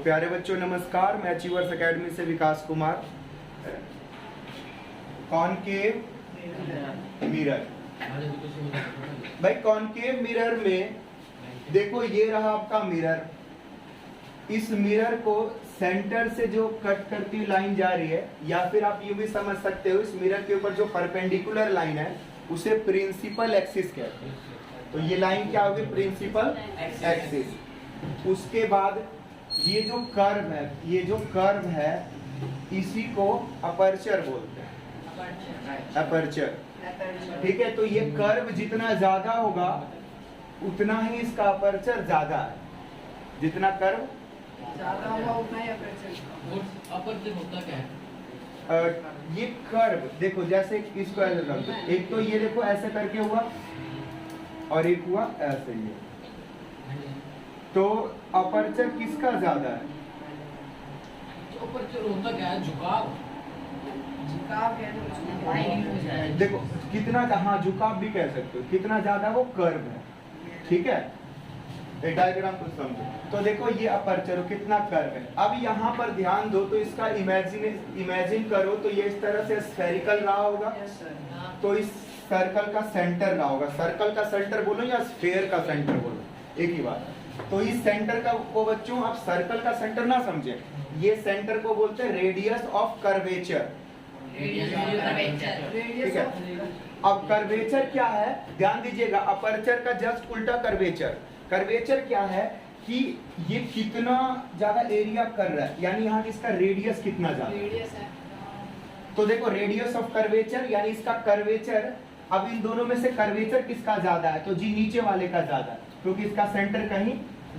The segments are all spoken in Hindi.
प्यारे बच्चों नमस्कार, मैं अचीवर्स एकेडमी से विकास कुमार। कॉनकेव मिरर, भाई कॉनकेव मिरर में देखो ये रहा आपका मिरर। इस मिरर को सेंटर से जो कट करती लाइन जा रही है, या फिर आप ये भी समझ सकते हो इस मिरर के ऊपर जो परपेंडिकुलर लाइन है उसे प्रिंसिपल एक्सिस कहते हैं। तो ये लाइन क्या होगी? Principal axis. उसके बाद ये जो कर्व है इसी को अपर्चर बोलते हैं, अपर्चर। ठीक है, तो ये कर्व जितना ज्यादा होगा उतना ही इसका अपर्चर ज्यादा है। जितना कर्व ज्यादा होगा उतना ही अपर्चर होता क्या है? ये कर्व देखो, जैसे इसको ऐसे रख दो, एक तो ये देखो ऐसे करके हुआ और एक हुआ ऐसे ही। तो अपर्चर किसका ज्यादा है? अपर्चर होता क्या है? झुकाव देखो कितना, हाँ झुकाव भी कह सकते हो, कितना ज्यादा वो कर्व है। ठीक है, एक डायग्राम को समझो। तो देखो ये अपर्चर कितना कर्व है। अब यहाँ पर ध्यान दो, तो इसका इमेजिन करो तो ये इस तरह से स्फेरिकल रहा होगा। तो इस सर्कल का सेंटर रहा होगा। सर्कल का सेंटर बोलो या स्फेयर का सेंटर बोलो, एक ही बात है। तो इस सेंटर का को बच्चों आप सर्कल का सेंटर ना समझे, ये सेंटर को बोलते हैं रेडियस ऑफ कर्वेचर। ठीक है, अब कर्वेचर क्या है ध्यान दीजिएगा। अपर्चर का जस्ट उल्टा कर्वेचर। कर्वेचर क्या है कि ये कितना ज्यादा एरिया कर रहा है, यानी यहाँ इसका रेडियस कितना ज्यादा है। तो देखो रेडियस ऑफ कर्वेचर यानी इसका कर्वेचर। अब इन दोनों में से कर्वेचर किसका ज्यादा है? तो जी नीचे वाले का ज्यादा है, क्योंकि इसका सेंटर कहीं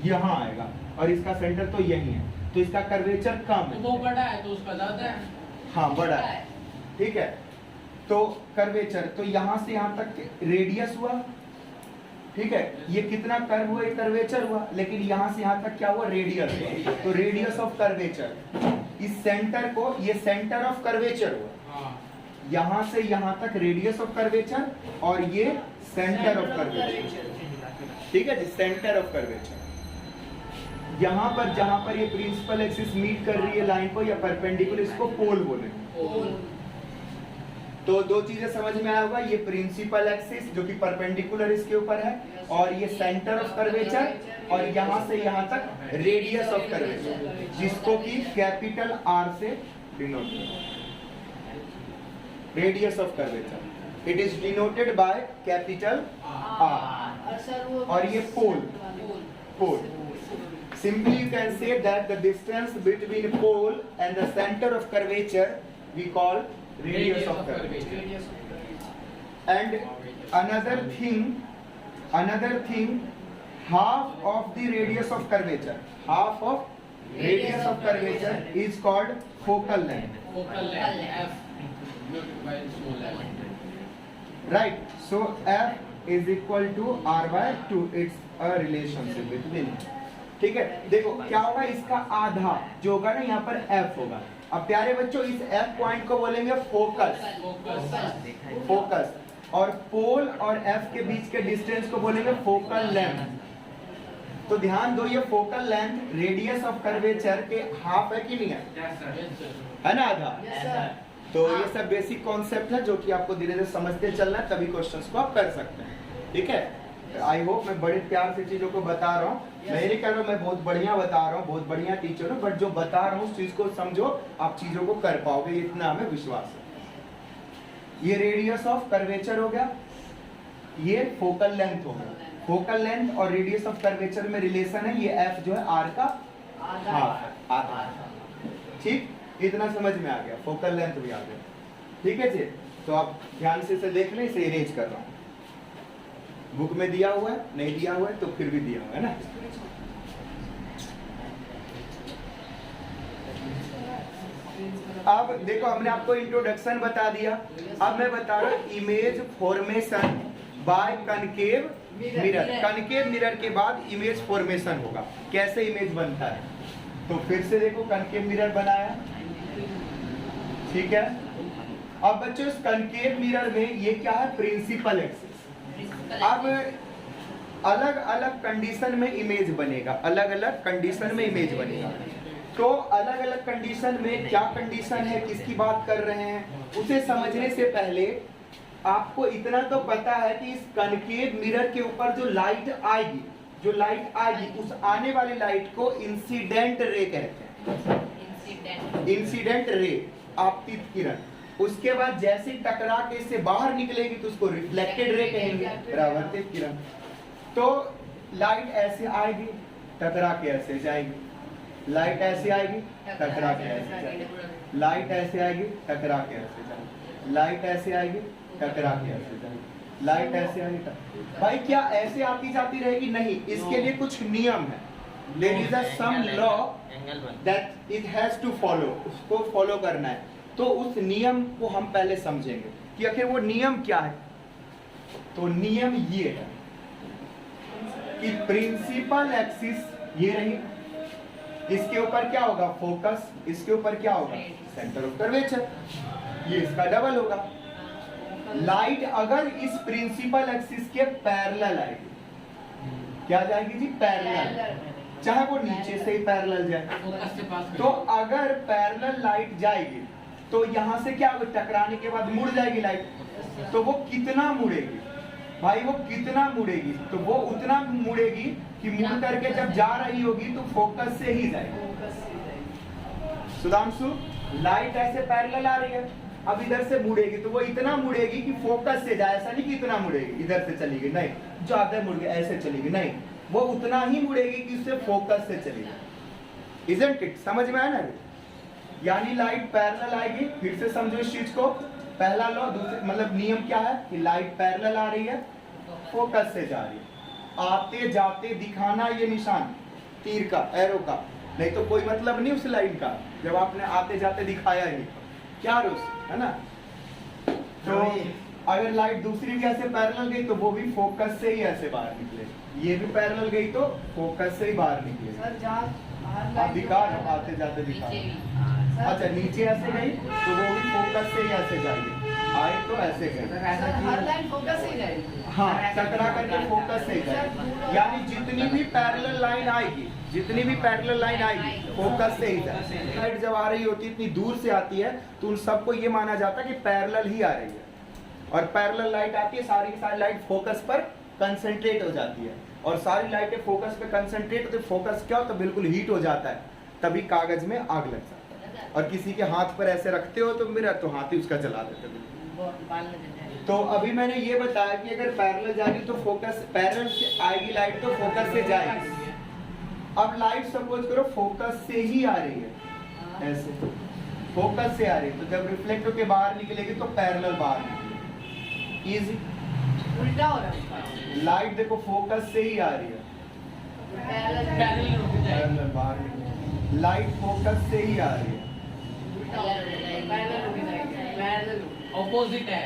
यहाँ आएगा और इसका सेंटर तो यही है, तो इसका कर्वेचर कम है। वो बड़ा है तो उसका ज्यादा है। हाँ बड़ा है। ठीक है, तो कर्वेचर तो यहाँ से यहाँ तक रेडियस हुआ। ठीक है, ये कितना कर्व हुआ? ये कर्वेचर हुआ, लेकिन यहाँ से यहाँ तक क्या हुआ? रेडियस हुआ। तो रेडियस ऑफ कर्वेचर, इस सेंटर को ये सेंटर ऑफ कर्वेचर हुआ। यहाँ से यहाँ तक रेडियस ऑफ कर्वेचर और ये सेंटर ऑफ कर्वेचर। ठीक है जी, सेंटर ऑफ कर्वेचर। यहाँ पर जहां पर ये प्रिंसिपल एक्सिस मीट कर रही है लाइन को या परपेंडिकुलर, इसको पोल बोलेंगे। तो दो चीजें समझ में आया होगा, ये प्रिंसिपल एक्सिस जो कि परपेंडिकुलर इसके ऊपर है, और ये सेंटर ऑफ कर्वेचर, और यहाँ से यहाँ तक रेडियस ऑफ कर्वेचर, जिसको कि कैपिटल आर से डिनोट करते हैं। Radius of curvature it is denoted by capital R. और ये पोल simply you can say that the distance between pole and the center of curvature we call radius of curvature. And another thing, half of the radius of curvature is called focal length. Right, so f is equal to r by 2. It's a relationship between. ठीक है, देखो क्या होगा, इसका आधा जो होगा ना यहाँ पर f होगा। अब प्यारे बच्चों इस f पॉइंट को बोलेंगे फोकस, और पोल और f के बीच के डिस्टेंस को बोलेंगे फोकल लेंथ। तो ध्यान दो, ये focal length radius of curvature के हाफ है कि नहीं है ना? आधा। तो ये सब बेसिक कॉन्सेप्ट है जो कि आपको धीरे धीरे समझते चलना है, तभी क्वेश्चंस को आप कर सकते हैं। ठीक है, आई होप मैं बड़े प्यार से चीजों को बता रहा हूँ। मैं नहीं कह रहा हूँ मैं बहुत बढ़िया बता रहा हूँ, बहुत बढ़िया टीचर हूँ, बट जो बता रहा हूँ उस चीज को समझो, आप चीजों को कर पाओगे, इतना हमें विश्वास है। ये रेडियस ऑफ कर्वेचर हो गया, ये फोकल लेंथ हो गया। फोकल लेंथ और रेडियस ऑफ कर्वेचर में रिलेशन है, ये एफ जो है आर का आधा। ठीक, इतना समझ में आ गया, फोकल लेंथ भी आ गया। ठीक है जी, तो आप ध्यान से इसे देख लें, इसे अरेंज कर रहा हूँ। बुक में दिया हुआ है, नहीं दिया हुआ है तो फिर भी दिया हुआ है ना। अब देखो हमने आपको इंट्रोडक्शन बता दिया, अब मैं बता रहा हूं image formation by concave mirror. Concave mirror के बाद इमेज फॉर्मेशन होगा, कैसे इमेज बनता है। तो फिर से देखो कनकेव मिरर बनाया। ठीक है, अब बच्चों इस कनकेव मिरर में ये क्या है? Principal axis. अब अलग अलग कंडीशन में इमेज बनेगा, अलग अलग कंडीशन में इमेज बनेगा। तो अलग अलग कंडीशन में क्या कंडीशन है, किसकी बात कर रहे हैं, उसे समझने से पहले आपको इतना तो पता है कि इस कनकेव मिरर के ऊपर जो लाइट आएगी, उस आने वाली लाइट को इंसिडेंट रे कहते हैं। इंसिडेंट रे, आपतित किरण। उसके बाद जैसे टकरा के इससे बाहर निकलेगी तो उसको रिफ्लेक्टेड रे कहेंगे, परावर्तित किरण। तो लाइट ऐसे आएगी, टकरा के ऐसे जाएगी, लाइट ऐसे आएगी, टकरा के ऐसे जाएगी, लाइट ऐसे आएगी, टकरा के ऐसे जाएगी, लाइट ऐसे आएगी, टकरा के ऐसे जाएगी, लाइट ऐसे आएगी। भाई क्या ऐसे आती जाती रहेगी? नहीं, इसके लिए कुछ नियम है। There is a some law that it has to follow, उसको फॉलो करना है। तो उस नियम को हम पहले समझेंगे कि आखिर वो नियम क्या है। तो नियम ये है कि प्रिंसिपल एक्सिस ये रही, इसके ऊपर क्या होगा? फोकस, इसके ऊपर क्या होगा? सेंटर ऑफ कर्वेचर, ये इसका डबल होगा। लाइट अगर इस प्रिंसिपल एक्सिस के पैरेलल आएगी, क्या जाएगी जी? पैरेलल, चाहे वो नीचे से ही पैरेलल जाए। तो अगर पैरेलल लाइट जाएगी तो यहाँ से क्या होगा? टकराने के बाद मुड़ जाएगी लाइट। तो वो कितना मुड़ेगी भाई? वो कितना मुड़ेगी? तो वो उतना मुड़ेगी कि मुड़ करके जब जा रही होगी तो फोकस से ही जाएगी। सुधांशु, लाइट ऐसे पैरेलल आ रही है, अब इधर से मुड़ेगी तो वो इतना मुड़ेगी कि फोकस से जाए। ऐसा नहीं कि इतना मुड़ेगी इधर से चली गई, नहीं, ज्यादा मुड़ गई ऐसे चली गई, नहीं, वो उतना ही मुड़ेगी कि उससे फोकस से चली गई। Isn't it? समझ में आया ना? यानी लाइट पैरेलल आएगी। फिर से समझो इस चीज को। पहला लॉ, दूसरे मतलब नियम क्या है कि लाइट पैरेलल आ रही है, फोकस से जा रही है। आते जाते दिखाना ये निशान तीर का, एरो का, नहीं तो कोई मतलब नहीं उस लाइन का जब आपने आते जाते दिखाया ही। क्या रोस है ना? तो अगर लाइट दूसरी भी ऐसे पैरेलल गई तो वो भी फोकस से ही ऐसे बाहर निकले, ये भी पैरेलल गई तो फोकस से ही बाहर निकले। आप दिखा रहे, आते जाते दिखा रहे। अच्छा, नीचे ऐसे गई तो वो भी फोकस से ही ऐसे जाएगी, आए तो ऐसे गई, हर लाइन फोकस से ही जाएगी। हाँ, टकरा करके फोकस से ही जाएगी। यानी जितनी भी पैरेलल लाइन आएगी, जितनी भी पैरेलल लाइन आएगी फोकस से ही जाएगी। लाइट जब आ रही होती है इतनी दूर से आती है तो उन सबको ये माना जाता है कि पैरेलल ही आ रही है। और पैरेलल लाइट आती है, सारी की सारी लाइट फोकस पर कंसंट्रेट हो जाती है। और सारी लाइटें फोकस पे कंसंट्रेट होती है। फोकस क्या होता है? बिल्कुल हीट हो जाता है, तभी कागज में आग लग जाता है। और किसी के हाथ पर ऐसे रखते हो तो मिरर, तो हाथ ही उसका जला देते हैं। तो अभी मैंने ये बताया कि अगर पैरेलल जाएगी तो फोकस, पैरेलल से आएगी लाइट तो फोकस से जाएगी। अब लाइट सपोज करो फोकस से ही आ रही है, ऐसे फोकस से आ रही है, तो जब रिफ्लेक्ट होकर बाहर निकलेगी तो पैरेलल बाहर निकलेगी। इजी, उल्टा हो रहा है। लाइट देखो फोकस से ही आ रही है, पैरेलल बाहर निकलेगी। लाइट फोकस से ही आ रही है, ऑपोजिट है,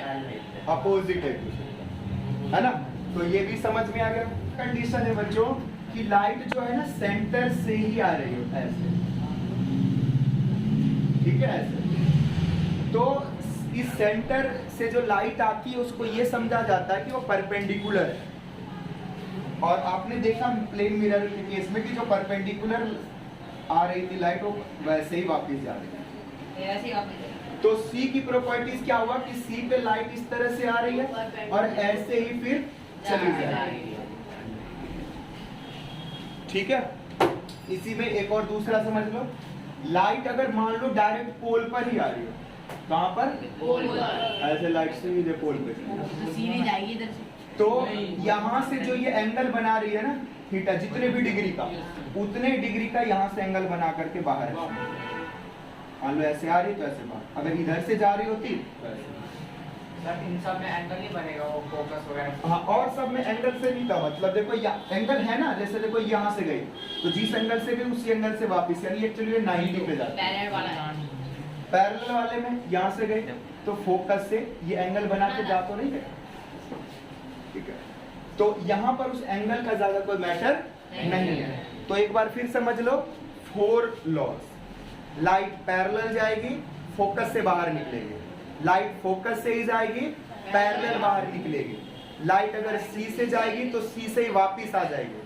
अपोजिट है ना? तो ये भी समझ में आ गया। कंडीशन है बच्चों कि लाइट जो है ना सेंटर से ही आ रही है, ऐसे, ठीक है, ऐसे। तो इस सेंटर से जो लाइट आती है उसको ये समझा जाता है कि वो परपेंडिकुलर है। और आपने देखा प्लेन मिरर के केस में कि जो परपेंडिकुलर आ रही थी लाइट वो वैसे ही वापस जा रही है। तो C की प्रॉपर्टीज क्या हुआ कि C पे लाइट इस तरह से आ रही है और ऐसे ही फिर चली जा रही है, ठीक है। इसी में एक और दूसरा समझ लो, लाइट अगर मान लो डायरेक्ट पोल पर ही आ रही हो, कहाँ पर? पोल पर। ऐसे लाइट सीधे पोल पे, सीधी जाएगी इधर से। तो यहाँ से जो ये एंगल बना रही है ना थीटा, जितने भी डिग्री का, उतने डिग्री का यहाँ से एंगल बना करके बाहर है। मान लो ऐसे आ रही तो ऐसे बाहर, अगर इधर से जा रही होती तो ऐसे। सर इन सब में एंगल नहीं बनेगा, वो फोकस वगैरह। हाँ, और सब में एंगल से नहीं था, मतलब देखो एंगल है ना, जैसे देखो यहाँ से गई तो जिस एंगल से गई उसी एंगल से वापस, यानी एक्चुअली 90 पे जाती है। पैरेलल वाले में यहाँ से गई तो फोकस से ये एंगल बना के जा तो नहीं गए, ठीक है। तो यहाँ पर उस एंगल का ज्यादा कोई मैटर नहीं है। तो एक बार फिर समझ लो 4 लॉज। लाइट पैरेलल जाएगी, फोकस से बाहर निकलेगी। लाइट फोकस से ही जाएगी, पैरेलल बाहर निकलेगी। लाइट अगर C से जाएगी तो C से ही वापस आ जाएगी,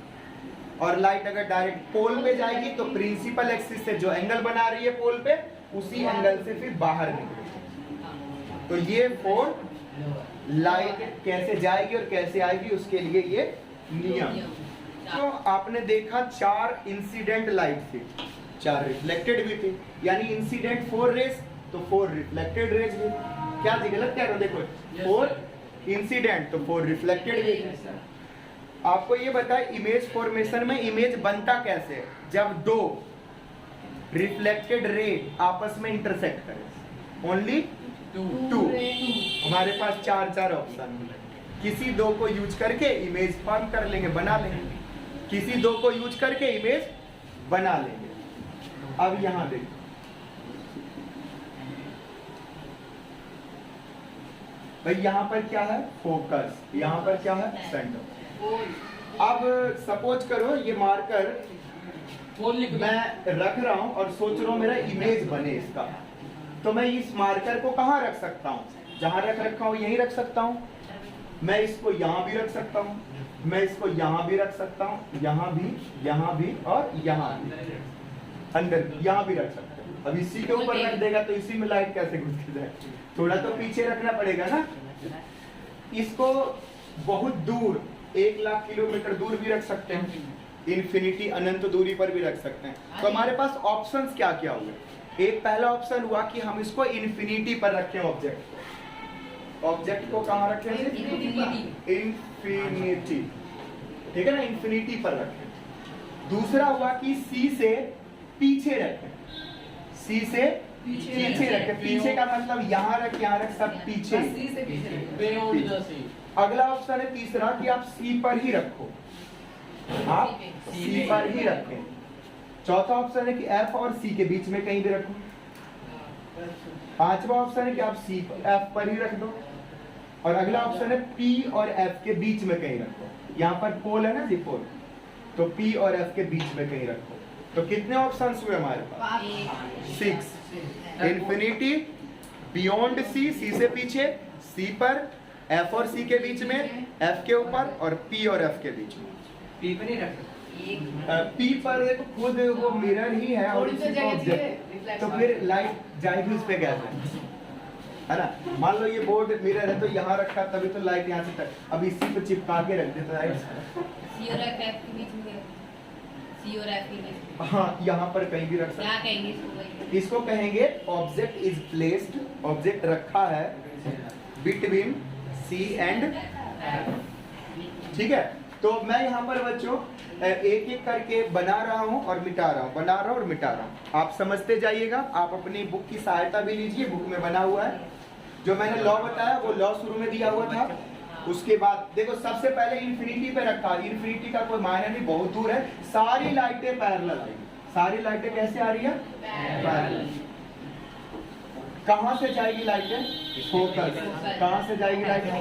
और लाइट अगर डायरेक्ट पोल पे जाएगी तो प्रिंसिपल एक्सिस से जो एंगल बना रही है पोल पे उसी एंगल से फिर बाहर निकलेगी। तो ये फोर लाइट कैसे जाएगी और कैसे आएगी उसके लिए ये नियम। तो आपने देखा 4 इंसिडेंट लाइट थी, 4 रिफ्लेक्टेड भी थी, यानी इंसिडेंट 4 रेज तो 4 रिफ्लेक्टेड रेज भी। क्या जी गलत कह रहे हो? देखो 4 इंसिडेंट तो 4 रिफ्लेक्टेड भी थी। आपको ये बताए इमेज फॉर्मेशन में इमेज बनता कैसे है? जब 2 रिफ्लेक्टेड रे आपस में इंटरसेक्ट करें। ओनली 2 हमारे पास 4 ऑप्शन है। किसी 2 को यूज करके इमेज फॉर्म कर लेंगे, बना लेंगे, किसी 2 को यूज करके इमेज बना लेंगे। अब यहां देखो, भाई यहां पर क्या है? फोकस, यहां पर क्या है? सेंटर। अब सपोज करो ये मार्कर मैं रख रहा हूं और सोच रहा हूं मेरा इमेज बने इसका, तो मैं इस मार्कर को कहां रख सकता हूं? जहां रखा हूं यहीं रख सकता हूं। मैं इसको यहां भी रख सकता हूं, मैं इसको यहां भी रख सकता हूं, यहां भी और यहां भी, अंदर यहां भी रख सकता हूं। अब इसी के ऊपर रख देगा तो इसी में लाइट कैसे घुस के जाए? थोड़ा तो पीछे रखना पड़ेगा ना। इसको बहुत दूर 1,00,000 किलोमीटर दूर भी रख सकते हैं, इन्फिनिटी अनंत दूरी पर भी रख सकते हैं। तो हमारे पास ऑप्शंस क्या क्या हुए? एक पहला ऑप्शन हुआ कि हम इसको इन्फिनिटी पर रखें ऑब्जेक्ट को। ऑब्जेक्ट को कहां रखें? इन्फिनिटी, ठीक है ना, इन्फिनिटी पर रखें। दूसरा हुआ कि सी से पीछे रखें, सी से पीछे रखें। पीछे का मतलब यहाँ रख सब पीछे। अगला ऑप्शन है तीसरा कि आप सी पर ही रखो, आप सी पर ही रखें। चौथा ऑप्शन है कि एफ और सी के बीच में कहीं भी रखो। पांचवा ऑप्शन है कि आप सी एफ पर ही रख दो। और अगला ऑप्शन है पी और एफ के बीच में कहीं रखो। यहाँ पर पोल है ना जी, पोल, तो पी और एफ के बीच में कहीं रखो। तो कितने ऑप्शंस हुए हमारे पास? 6। इन्फिनिटी, बियॉन्ड सी, सी से पीछे, सी पर, एफ और सी के बीच में, एफ के ऊपर, और पी और एफ के बीच में। पी पर नहीं रख, पी पर देखो खुद वो मिरर ही है और इसी को ऑब्जेक्ट, तो फिर लाइट जाएगी उस पे कैसे, है ना? मान लो ये बोर्ड मिरर है तो यहाँ रखा, तभी तो लाइट यहाँ से तक, अब इसी पे चिपका के रख देता है। सी और एफ के बीच में, सी और एफ के बीच में, हाँ यहाँ पर कहीं भी रख सकते। क्या कहेंगे इसको? कहेंगे ऑब्जेक्ट इज प्लेस्ड, ऑब्जेक्ट रखा है बिटवीन सी एंड एफ। ठीक है, तो मैं यहाँ पर बच्चों एक एक करके बना रहा हूँ और मिटा रहा हूँ, बना रहा हूँ और मिटा रहा हूँ। आप समझते जाइएगा। आप अपनी बुक की सहायता भी लीजिए, बुक में बना हुआ है। जो मैंने लॉ बताया वो लॉ शुरू में दिया हुआ था। उसके बाद देखो सबसे पहले इन्फिनिटी पे रखा। इन्फिनिटी का कोई मायना नहीं, बहुत दूर है। सारी लाइटें पैरेलल आएंगी। सारी लाइटें कैसे आ रही है? पैरेलल। कहां से जाएगी लाइटें? फोकस। कहां से जाएगी लाइटें?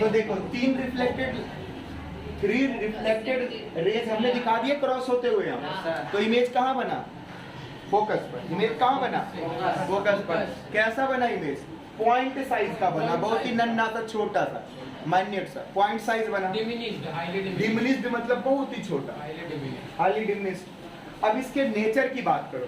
तो देखो 3 रिफ्लेक्टेड रेज हमने दिखा दिए क्रॉस होते हुए यहाँ। तो इमेज कहाँ बना? फोकस पर। इमेज कहाँ बना? फोकस पर। कैसा बना इमेज? पॉइंट साइज का बना, बहुत ही नन्हा सा, छोटा सा, माइन्यूट सा पॉइंट साइज बना। डिमिनिश्ड मतलब बहुत ही छोटा, हाईली डिमिनिश्ड। अब इसके नेचर की बात करो,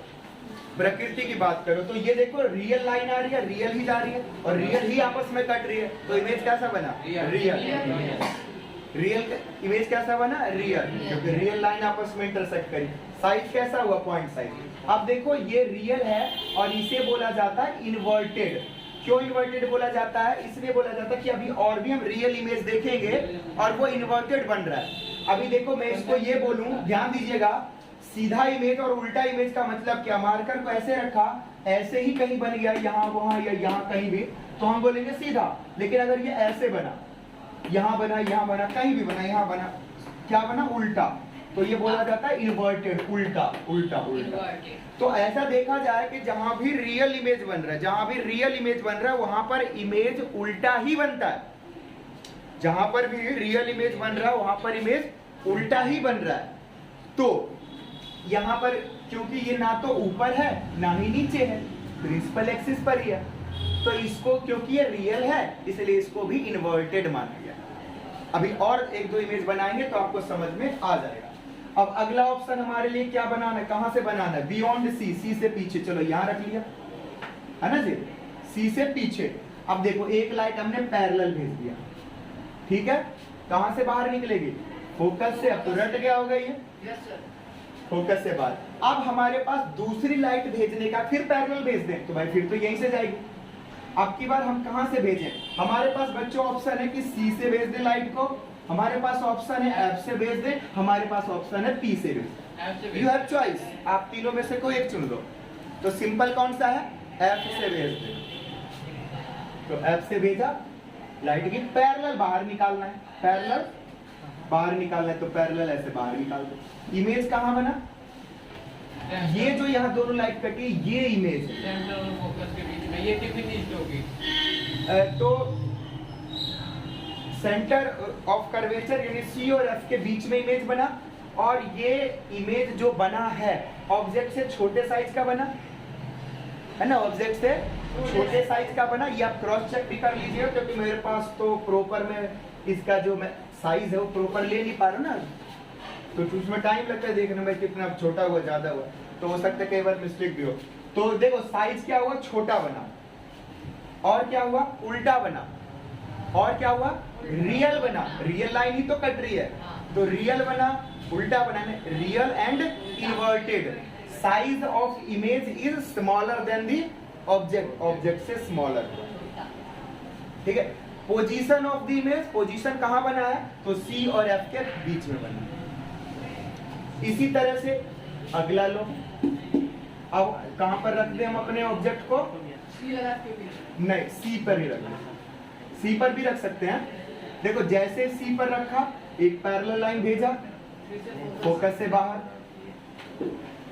प्रकृति की बात करो, तो ये देखो रियल लाइन आ रही है, रियल ही जा रही है और रियल ही आपस में कट रही है। तो इमेज कैसा बना? रियल। रियल इमेज कैसा बना? रियल, क्योंकि रियल लाइन आपस में इंटरसेक्ट करी। साइज कैसा हुआ? Point size. अब देखो ये रियल है और इसे बोला जाता है इन्वर्टेड। क्यों इन्वर्टेड बोला जाता है? इसलिए बोला जाता है कि अभी और भी हम रियल इमेज देखेंगे और वो इन्वर्टेड बन रहा है। अभी देखो मैं इसको ये बोलूं, ध्यान दीजिएगा, सीधा इमेज और उल्टा इमेज का मतलब क्या? मार्कर को ऐसे रखा, ऐसे ही कहीं बन गया, यहाँ वहां या यहाँ कहीं भी, तो हम बोलेंगे सीधा। लेकिन अगर ये ऐसे बना, यहाँ बना, यहाँ बना, कहीं भी बना, यहाँ बना, क्या बना? उल्टा, तो ये बोला जाता है इन्वर्टेड, उल्टा उल्टा उल्टा। तो ऐसा देखा जाए कि जहां भी रियल इमेज बन रहा है, जहां भी रियल इमेज बन रहा है वहां पर इमेज उल्टा ही बनता है। जहां पर भी रियल इमेज बन रहा है वहां पर इमेज उल्टा ही बन रहा है। तो यहाँ पर क्योंकि ये ना तो ऊपर है ना ही नीचे है, प्रिंसिपल एक्सिस पर ही है, तो इसको क्योंकि ये रियल है इसलिए इसको भी इन्वर्टेड माना गया। अभी और एक दो इमेज बनाएंगे तो आपको समझ में आ जाएगा। अब अगला ऑप्शन हमारे लिए क्या बनाना है, कहां से बनाना है, बियॉन्ड सी, सी से पीछे। चलो यहां रख लिया है ना जी, सी से पीछे। अब देखो एक लाइट हमने पैरेलल भेज दिया, ठीक है, कहां से बाहर निकलेगी, फोकस से। अब तो रट गया होगा ये, यस सर। फोकस से बाहर। अब हमारे पास दूसरी लाइट भेजने का, फिर पैरेलल भेज दें तो भाई फिर तो यहीं से जाएगी। अब की बार हम कहां से भेजें, हमारे पास बच्चों ऑप्शन है कि सी से भेज दें लाइट को, हमारे पास ऑप्शन है एफ से भेज दें, हमारे पास ऑप्शन है पी से भेज दें। यू हैव चॉइस, आप तीनों में से कोई एक चुन लो। तो सिंपल कौन सा है, एफ से भेज दें। तो एफ से भेजा, लाइट की पैरेलल बाहर निकालना है, पैरेलल बाहर निकालना है, तो पैरेलल ऐसे बाहर निकाल दो। इमेज कहां बना, ये जो यहाँ दोनों लाइट कटी, ये इमेज है। सेंटर और फोकस के बीच में ये डिफिनिश्ड होगी। तो सेंटर ऑफ कर्वेचर यानी सी और एफ के बीच में इमेज बना, और ये इमेज जो बना है ऑब्जेक्ट से छोटे साइज का बना है ना, ऑब्जेक्ट से छोटे साइज का बना। ये आप क्रॉस चेक भी कर लीजिए, क्योंकि मेरे पास तो प्रॉपर में इसका जो मैं साइज है वो प्रॉपर ले नहीं पा रहा ना, तो उसमें टाइम लगता है देखने में कितना छोटा हुआ ज्यादा हुआ, तो हो सकता है कई बार मिस्टेक भी हो। तो देखो साइज क्या हुआ, छोटा बना, और क्या हुआ, उल्टा बना, और क्या हुआ, रियल बना। रियल लाइन ही तो कट रही है, तो रियल बना, उल्टा बनाने, real and inverted. Size of image is smaller than the object, object से स्मॉलर, ठीक है। Position of the image, position कहां बना है, तो सी और एफ के बीच में बना। इसी तरह से अगला लो, अब कहां पर रख दें हम अपने ऑब्जेक्ट को, सी और एफ के बीच। नहीं सी पर ही रख दें, सी पर भी रख सकते हैं। देखो जैसे सी पर रखा, एक पैरेलल लाइन भेजा फोकस से बाहर,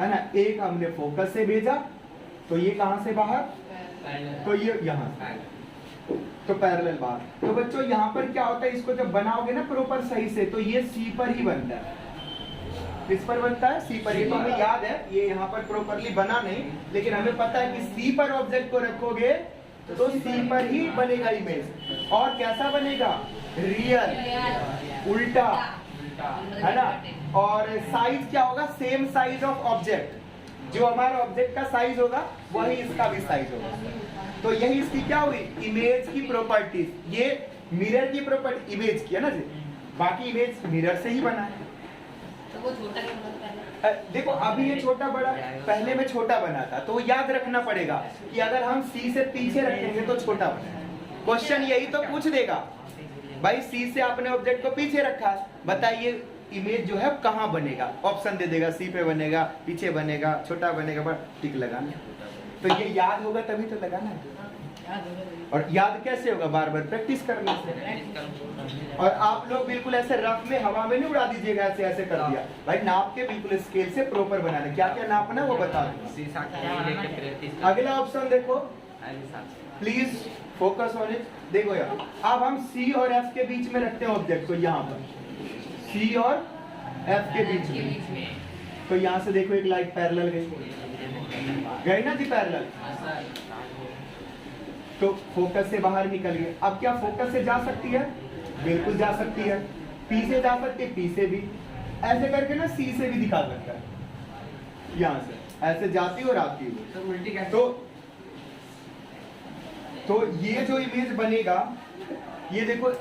है ना, एक हमने फोकस से भेजा, तो ये कहां से बाहर, तो ये यहां से, तो पैरेलल बाहर। तो बच्चों यहाँ पर क्या होता है, इसको जब बनाओगे ना प्रॉपर सही से, तो ये सी पर ही बनता है। किस पर बनता है, सी पर। ये तो हमें याद है, ये यहाँ पर प्रॉपरली बना नहीं, लेकिन हमें पता है कि सी पर ऑब्जेक्ट को रखोगे तो सी पर ही बनेगा इमेज। और कैसा बनेगा, रियल, उल्टा, है ना। और साइज क्या होगा, सेम साइज ऑफ ऑब्जेक्ट, जो हमारा ऑब्जेक्ट का साइज होगा वही इसका भी साइज होगा। तो यही इसकी क्या हुई, इमेज की प्रॉपर्टीज। ये मिरर की प्रॉपर्टी इमेज की है ना जी, बाकी इमेज मिरर से ही बना है। तो वो छोटा क्यों बना पहले? देखो अभी ये छोटा बड़ा, पहले में छोटा बना था, तो याद रखना पड़ेगा कि अगर हम सी से पीछे रखेंगे तो छोटा बनेगा। क्वेश्चन यही तो पूछ देगा, भाई सी से आपने ऑब्जेक्ट को पीछे रखा, बताइए इमेज जो है कहाँ बनेगा, ऑप्शन दे देगा, सी पे बनेगा, पीछे बनेगा, छोटा बनेगा, बड़ा टिक लगाना। तो ये याद होगा तभी तो लगाना है। और याद कैसे होगा, बार बार प्रैक्टिस करने से। और आप लोग बिल्कुल ऐसे रफ में हवा में नहीं उड़ा दीजिएगा, ऐसे ऐसे कर दिया भाई, नाप के बिल्कुल स्केल से प्रॉपर बनाना, क्या क्या नापना है वो बता दूंगा। अगला ऑप्शन देखो, प्लीज फोकस ऑन इट। देखो यार, अब हम सी और एफ के बीच में रखते हैं ऑब्जेक्ट को, यहाँ पर सी और एफ के बीच में। तो यहाँ से देखो एक लाइट पैरेलल गई ना जी, पैरेलल, तो फोकस से बाहर निकल गई। अब क्या फोकस से जा सकती है, बिल्कुल जा सकती है, पी से जा सकती है, पी से भी, ऐसे करके ना सी से भी दिखा सकता है, यहाँ से ऐसे जाती और आती है। तो ये जो इमेज बनेगा, ये देखो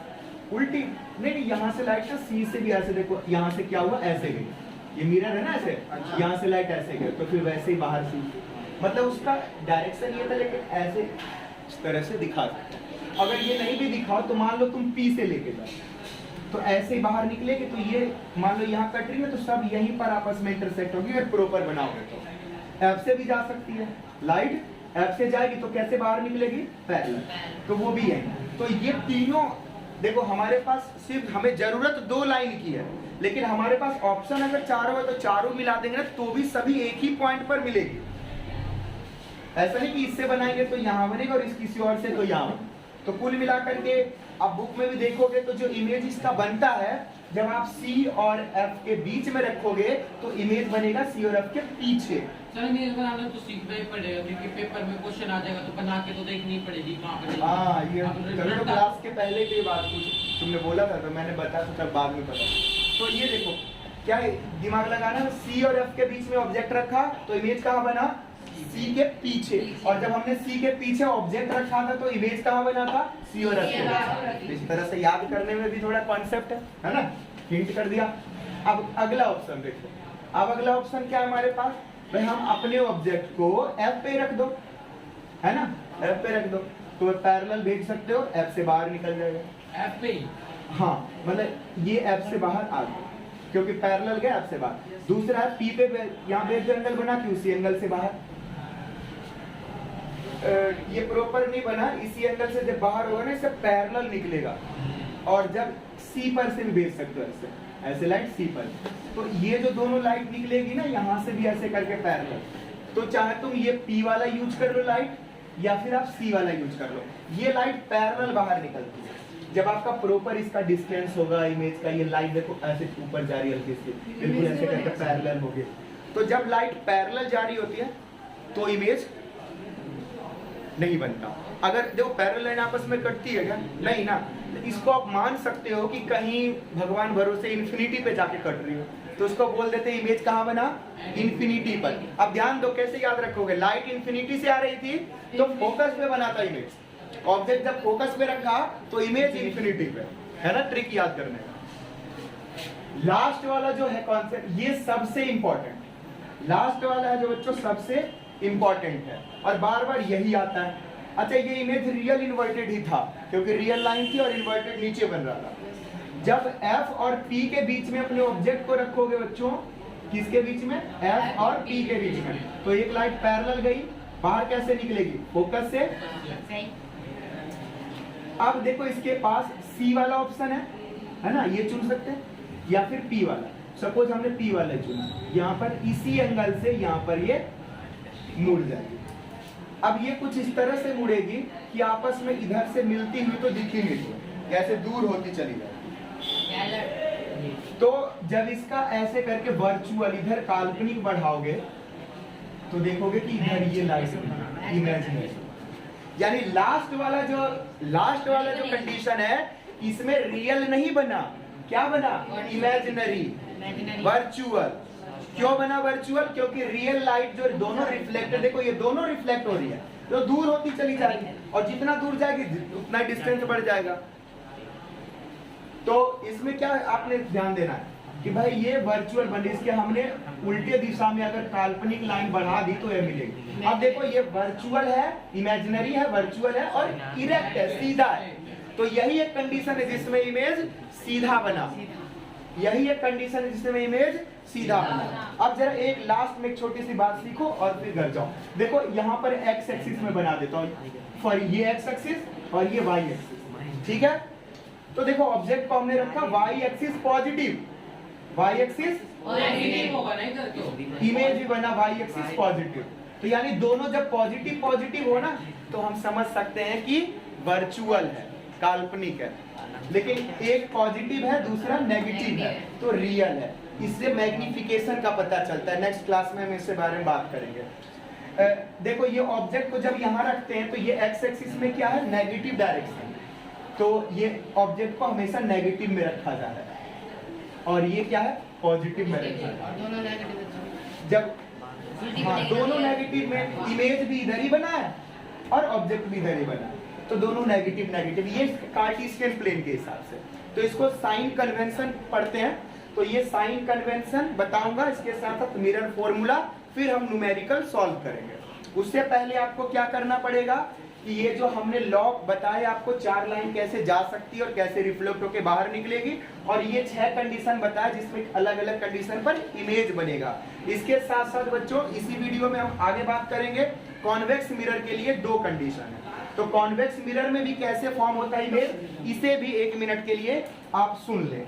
उल्टी नहीं, यहाँ से लाइट ना सी से भी ऐसे, देखो यहाँ से क्या हुआ, ऐसे गई, ये मिरर है ना ऐसे, यहाँ से लाइट ऐसे गई, तो फिर वैसे ही बाहर सी, मतलब उसका डायरेक्शन ये था, लेकिन ऐसे इस तरह से दिखा सकते। अगर ये नहीं भी दिखाओ तो मान लो तुम पी से लेके जाओ, तो ऐसे ही बाहर निकलेगी, तो ये मान लो यहाँ कट रही है, तो सब यहीं पर आपस में इंटरसेक्ट होगी, अगर प्रॉपर बनाओगे तो। एफ से भी जा सकती है लाइट, एफ से जाएगी तो कैसे बाहर निकलेगी, पैरेलल, तो वो भी है। तो ये तीनों देखो, हमारे पास सिर्फ हमें जरूरत दो लाइन की है, लेकिन हमारे पास ऑप्शन अगर चारों है तो चारों मिला देंगे ना, तो भी सभी एक ही पॉइंट पर मिलेगी। ऐसा नहीं कि इससे बनाएंगे तो यहाँ बनेगा और इस किसी और से तो यहाँ। तो कुल मिलाकर के अब बुक में भी देखोगे तो जो इमेज इसका बनता है जब आप C और F के बीच में रखोगे तो इमेज बनेगा C और F के पीछे। सर इमेज बनाना तो सीखना ही पड़ेगा क्योंकि पेपर में क्वेश्चन आ जाएगा तो बना के तो देखनी पड़ेगी कहाँ पर। हाँ, ये कभी तो क्लास के पहले की बात तुमने बोला था तो मैंने बताया तो तब बाद में पता। तो ये देखो क्या दिमाग लगाना, C और F के बीच में ऑब्जेक्ट रखा तो इमेज कहाँ बना, C के पीछे। और जब हमने C के पीछे ऑब्जेक्ट रखा था तो इमेज कहाँ बना था, C और F के बीच। इस तरह से याद करने में भी थोड़ा कॉन्सेप्ट है ना, हिंट कर दिया। अब अगला ऑप्शन देखो, अब अगला ऑप्शन क्या है हमारे पास, भाई हम अपने ऑब्जेक्ट को F पे रख दो, है ना, F पे रख दो तो पैरेलल भेज सकते हो, F से बाहर निकल जाएगा। F पे ही? हाँ, मतलब ये F से बाहर आ गया क्योंकि पैरेलल गया F से बाहर। दूसरा है P पे यहाँ पे जो एंगल बना कि उसी एंगल से बाहर। ये प्रॉपर नहीं बना, इसी एंगल से जब बाहर होगा ना इससे पैरेलल निकलेगा। और जब C पर से भी भेज सकते हो ऐसे, ऐसे लाइट C पर, तो ये जो दोनों लाइट निकलेगी ना यहाँ से भी ऐसे करके पैरेलल, तो चाहे तुम ये P वाला यूज कर लो लाइट या फिर आप C वाला यूज कर लो, ये लाइट पैरेलल बाहर निकलती है। जब आपका प्रॉपर इसका डिस्टेंस होगा इमेज का, ये लाइट देखो ऐसे ऊपर जा रही है हल्की सी, बिल्कुल ऐसे करके पैरेलल हो गई। तो जब लाइट पैरेलल जा रही होती है तो इमेज नहीं बनता। अगर जो पैरेलल लाइन आपस में कटती है क्या, नहीं ना, इसको आप मान सकते हो कि कहीं भगवान भरोसे इन्फिनिटी पे जाके कट रही हो तो उसको बोल देते हैं इमेज कहाँ बना, इन्फिनिटी पर। अब ध्यान दो कैसे याद रखोगे, लाइट इन्फिनिटी से आ रही थी तो फोकस पे बना था इमेज, ऑब्जेक्ट जब फोकस पे रखा तो इमेज इन्फिनिटी पे, है ना, ट्रिक याद करने का। लास्ट वाला जो है कॉन्सेप्ट ये सबसे इंपॉर्टेंट, लास्ट वाला है जो बच्चों सबसे इंपॉर्टेंट है और बार बार यही आता है। अच्छा ये इमेज रियल इन्वर्टेड ही था क्योंकि रियल लाइन थी और इन्वर्टेड नीचे बन रहा था। जब F और P के बीच में अपने ऑब्जेक्ट को रखोगे बच्चों, किसके बीच में, F और P के बीच में, तो एक लाइट पैरेलल गई, बाहर कैसे निकलेगी, फोकस से। अब देखो इसके पास C वाला ऑप्शन है ना, ये चुन सकते हैं या फिर P वाला। सपोज हमने P वाला चुना, यहाँ पर इसी एंगल से यहाँ पर ये मुड़ जाएगी। अब ये कुछ इस तरह से मुड़ेगी कि आपस में इधर से मिलती हुई तो दिखेंगे, कैसे दूर होती चली जाएगी। तो जब इसका ऐसे करके वर्चुअल इधर काल्पनिक बढ़ाओगे तो देखोगे कि इधर ये लाइट इमेजिनरी, यानी लास्ट वाला जो कंडीशन है इसमें रियल नहीं बना, क्या बना, इमेजिनरी, वर्चुअल। क्यों बना वर्चुअल, क्योंकि रियल लाइट जो दोनों रिफ्लेक्ट, देखो ये दोनों रिफ्लेक्ट हो रही है तो दूर होती चली जाएगी और जितना दूर जाएगी उतना डिस्टेंस बढ़ जाएगा। तो इसमें क्या आपने ध्यान देना है कि भाई ये वर्चुअल बन, इसके हमने उल्टे दिशा में अगर काल्पनिक लाइन बढ़ा दी तो ये मिलेगी। अब देखो ये वर्चुअल है, इमेजिनरी है, वर्चुअल है और इरेक्ट है, सीधा है। तो यही एक कंडीशन है जिसमें इमेज सीधा बना, यही एक कंडीशन है जिसमें इमेज सीधा बना। अब जरा एक लास्ट में एक छोटी सी बात सीखो और फिर घर जाओ। देखो यहाँ पर एक्स एक्सिस में बना देता हूँ, फॉर ये एक्स एक्सिस और ये वाई एक्सिस, ठीक है। तो देखो ऑब्जेक्ट को हमने रखा Y axis positive, Y axis image भी बना वाई एक्सिस पॉजिटिव। तो यानी दोनों जब पॉजिटिव पॉजिटिव हो ना तो हम समझ सकते हैं कि वर्चुअल है, काल्पनिक है। लेकिन एक पॉजिटिव है दूसरा नेगेटिव है तो रियल है। इससे मैग्निफिकेशन का पता चलता है। नेक्स्ट क्लास में हम इसके बारे में बात करेंगे। देखो ये ऑब्जेक्ट को जब यहाँ रखते हैं तो ये एक्स एक्सिस में क्या है, नेगेटिव डायरेक्शन, तो ये ऑब्जेक्ट को हमेशा नेगेटिव में रखा जा रहा है और ये क्या है, पॉजिटिव में रखा जा रहा है। जब दोनों नेगेटिव में इमेज भी इधर ही बना है और ऑब्जेक्ट भी इधर ही बना है तो दोनों नेगेटिव नेगेटिव, ये कार्टेशियन प्लेन के हिसाब से। तो इसको साइन कन्वेंशन पढ़ते हैं। तो ये साइन कन्वेंशन बताऊंगा, इसके साथ साथ मिरर फॉर्मूला, फिर हम न्यूमेरिकल सॉल्व करेंगे। उससे पहले आपको क्या करना पड़ेगा कि ये जो हमने लॉ बताया आपको, 4 लाइन कैसे जा सकती है और कैसे रिफ्लेक्ट होकर बाहर निकलेगी, और ये 6 कंडीशन बताया जिसमें अलग अलग कंडीशन पर इमेज बनेगा। इसके साथ साथ बच्चों इसी वीडियो में हम आगे बात करेंगे कॉन्वेक्स मिरर के लिए 2 कंडीशन है। तो कॉन्वेक्स मिरर में भी कैसे फॉर्म होता है इमेज, इसे भी 1 मिनट के लिए आप सुन लें।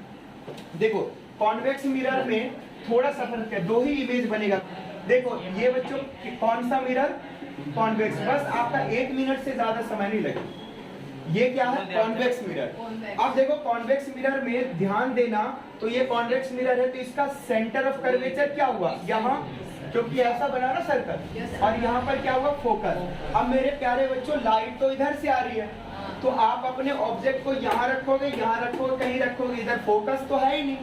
देखो कॉन्वेक्स मिरर में थोड़ा सा फर्क है, 2 ही इमेज बनेगा। देखो ये बच्चों कौन सा मिरर, कॉन्वेक्स। बस आपका 1 मिनट से ज्यादा समय नहीं लगेगा, ये क्या है? Convex mirror. Convex। अब देखो कॉन्वेक्स मिरर में ध्यान देना, तो ये कॉन्वेक्स मिरर है, तो इसका सेंटर ऑफ कर्वेचर क्या हुआ? यहाँ, क्योंकि ऐसा बना ना सर्कल, और यहाँ पर क्या हुआ? फोकस। अब मेरे प्यारे बच्चों, लाइट तो इधर से आ रही है, तो आप अपने ऑब्जेक्ट को यहाँ रखोगे, यहाँ रखोगे, कहीं रखोगे, इधर फोकस तो है ही नहीं,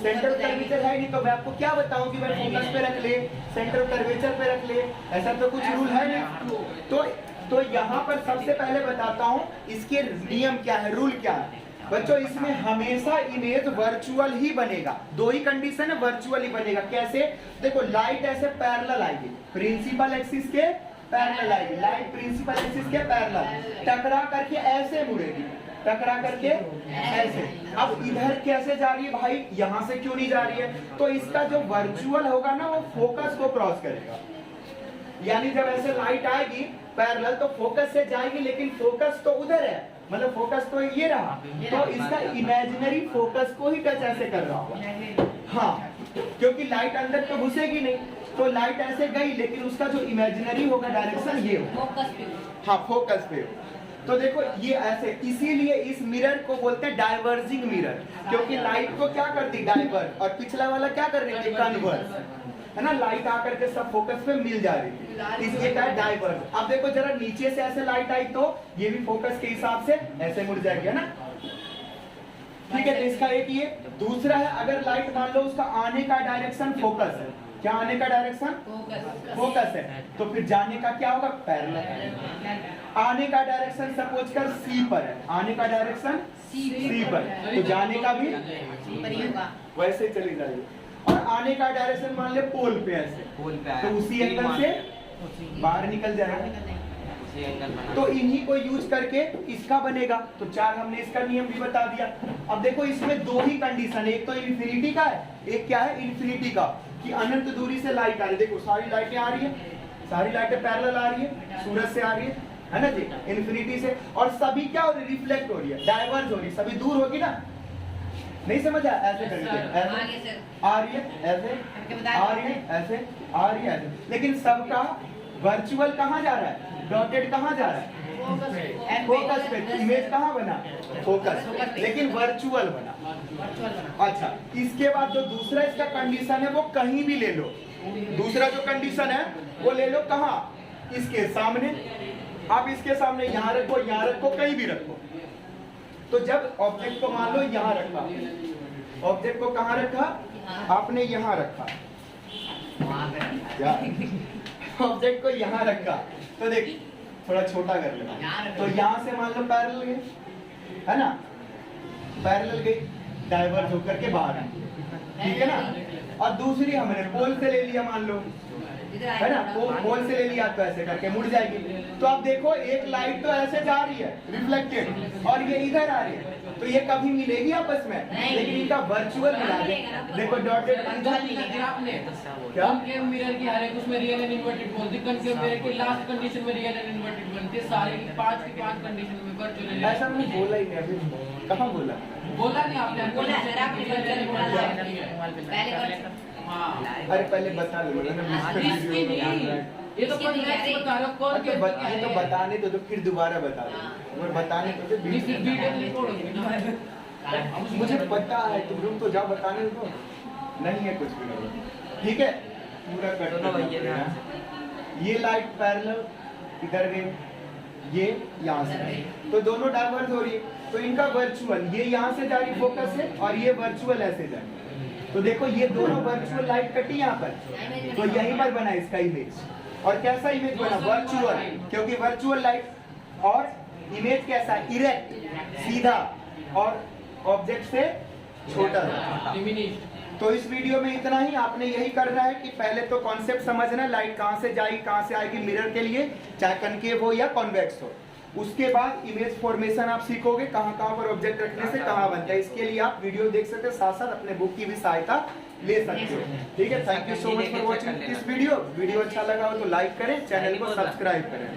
सेंटर ऑफ कर्वेचर है नहीं, तो मैं आपको क्या बताऊं कि भाई फोकस पे रख ले, सेंटर ऑफ कर्वेचर पे रख ले, ऐसा तो कुछ रूल है नहीं। तो यहाँ पर सबसे पहले बताता हूँ इसके नियम क्या है, रूल क्या है। बच्चों इसमें हमेशा इमेज वर्चुअल ही बनेगा, दो ही कंडीशन है, वर्चुअल ही बनेगा। कैसे? देखो लाइट ऐसे पैरेलल आएगी, प्रिंसिपल एक्सिस के पैरेलल आएगी, लाइट प्रिंसिपल एक्सिस के पैरेलल, टकरा करके ऐसे मुड़ेगी, टकरा करके ऐसे। अब इधर कैसे जा रही है भाई? यहाँ से क्यों नहीं जा रही है? तो इसका जो वर्चुअल होगा ना, वो फोकस को क्रॉस करेगा, यानी जब ऐसे लाइट आएगी पैरेलल तो फोकस से जाएगी, लेकिन फोकस तो उधर है, मतलब फोकस तो ये रहा, तो इसका इमेजिनरी फोकस को ही टच ऐसे कर रहा होगा। हाँ, क्योंकि लाइट अंदर तो घुसेगी नहीं, तो लाइट ऐसे गई, लेकिन उसका जो इमेजिनरी होगा डायरेक्शन ये होगा। फोकस पे। हाँ, फोकस पे। तो देखो ये ऐसे, इसीलिए इस मिरर को बोलते हैं डाइवर्जिंग मिरर, क्योंकि लाइट को क्या करती? डाइवर्ज, और पिछला वाला क्या कर रही थी? कन्वर्ज, है ना? लाइट आकर के सब फोकस पे मिल जा रही थी, इसलिए क्या है? डाइवर्ज। अब देखो जरा नीचे से ऐसे लाइट आई तो ये भी फोकस के हिसाब से ऐसे मुड़ जाएगी, है ना? ठीक है, तो इसका एक ये। दूसरा है, अगर लाइट मान लो उसका आने का डायरेक्शन फोकस है, क्या आने का डायरेक्शन? फोकस है, तो फिर जाने का क्या होगा? पैरेलल। आने का डायरेक्शन सपोज कर सी पर है, आने का डायरेक्शन सी पर, तो जाने का भी वैसे चली जाएगी। और आने का डायरेक्शन मान ले पोल पे ऐसे, तो उसी एंगल से बाहर निकल जाएगा। तो इन्हीं को यूज करके इसका बनेगा। तो चार हमने इसका नियम भी बता दिया। अब देखो इसमें दो ही कंडीशन है, एक तो इन्फिनिटी का है, एक क्या है? इन्फिनिटी का, कि अनंत दूरी से लाइट आ रही है। देखो सारी लाइटें आ रही है, सारी लाइटें पैरेलल आ रही है, सूरज से आ रही है ना जी, इन्फिनिटी से, और सभी क्या हो रही है? रिफ्लेक्ट हो रही है, डाइवर्ज हो रही है, सभी दूर होगी ना? नहीं समझा? ऐसे करके ऐसे आ रही है, ऐसे आ रही है, ऐसे आ रही है, ऐसे। लेकिन सबका वर्चुअल कहाँ जा रहा है? डॉटेड कहाँ जा रहा है? फोकस पे। इमेज कहाँ बना? फोकस, लेकिन वर्चुअल बना। अच्छा, इसके बाद जो दूसरा इसका कंडीशन है वो कहीं भी ले लो। दूसरा जो कंडीशन है वो ले लो कहाँ? इसके सामने। आप इसके सामने यहाँ रखो, यहाँ रखो, कहीं भी रखो। तो जब ऑब्जेक्ट को मान लो यहाँ रखा, ऑब्जेक्ट को कहाँ रखा? आपने यहाँ रखा, ऑब्जेक्ट को यहाँ रखा, तो देख थोड़ा छोटा कर लेना, तो यहाँ से मान लो पैरेलल गई, है ना? पैरेलल गई, डाइवर्ज होकर के बाहर आई, ठीक है ना? और दूसरी हमने पोल से ले लिया, मान लो, है ना? पोल से ले लिया तो ऐसे करके मुड़ जाएगी। तो आप देखो एक लाइट तो ऐसे जा रही है रिफ्लेक्टेड, और ये इधर आ रही है, तो ये कभी मिलेगी आपस में? लेकिन इनका वर्चुअल मिला दे। देखो डॉटेड आपने क्या? कॉन्केव मिरर की हर एक उसमें रियल एंड इन्वर्टेड बोलती है, कॉन्केव मिरर की लास्ट कंडीशन में रियल एंड इन्वर्टेड बनती है, सारी पांच की पांच कंडीशन में वर्चुअल। ऐसा मैंने बोला ही नहीं अभी, कहाँ बोला? बोला नहीं आपने? बोला जरा आप हाँ, अरे पहले बता दो ना, इसकी नहीं, ये तो पर नेक्स्ट बता रहा हूँ कौन ये तो बताने तो फिर दोबारा बता दो, और बताने तो नहीं, फिर वीडियो नहीं छोड़ोगे ना। मुझे पता है, तुम लोग तो जाओ बताने दो, नहीं है कुछ भी नहीं, ठीक है? पूरा कर दो। ये लाइट पैरेलल इधर गई, ये यहाँ से, तो दोनों डाइवर्ज हो रही है, तो इनका वर्चुअल ये यहाँ से जा रही फोकस से, और ये वर्चुअल ऐसे जा रही। तो देखो ये दोनों वर्चुअल लाइट कटी यहाँ पर, तो यहीं पर बना इसका इमेज। और कैसा इमेज बना? वर्चुअल, क्योंकि वर्चुअल लाइट, और इमेज कैसा? इरेक्ट, सीधा, और ऑब्जेक्ट से छोटा। तो इस वीडियो में इतना ही। आपने यही करना है कि पहले तो कॉन्सेप्ट समझना, लाइट कहाँ से जाएगी, कहाँ से आएगी मिरर के लिए, चाहे कनकेव हो या कॉन्वेक्स हो। उसके बाद इमेज फॉर्मेशन आप सीखोगे, कहाँ कहाँ पर ऑब्जेक्ट रखने से कहाँ बनता है। इसके लिए आप वीडियो देख सकते हो, साथ साथ अपने बुक की भी सहायता ले सकते हो। ठीक है, thank you so much for watching this video. Video अच्छा लगा हो तो लाइक करें, चैनल को सब्सक्राइब करें।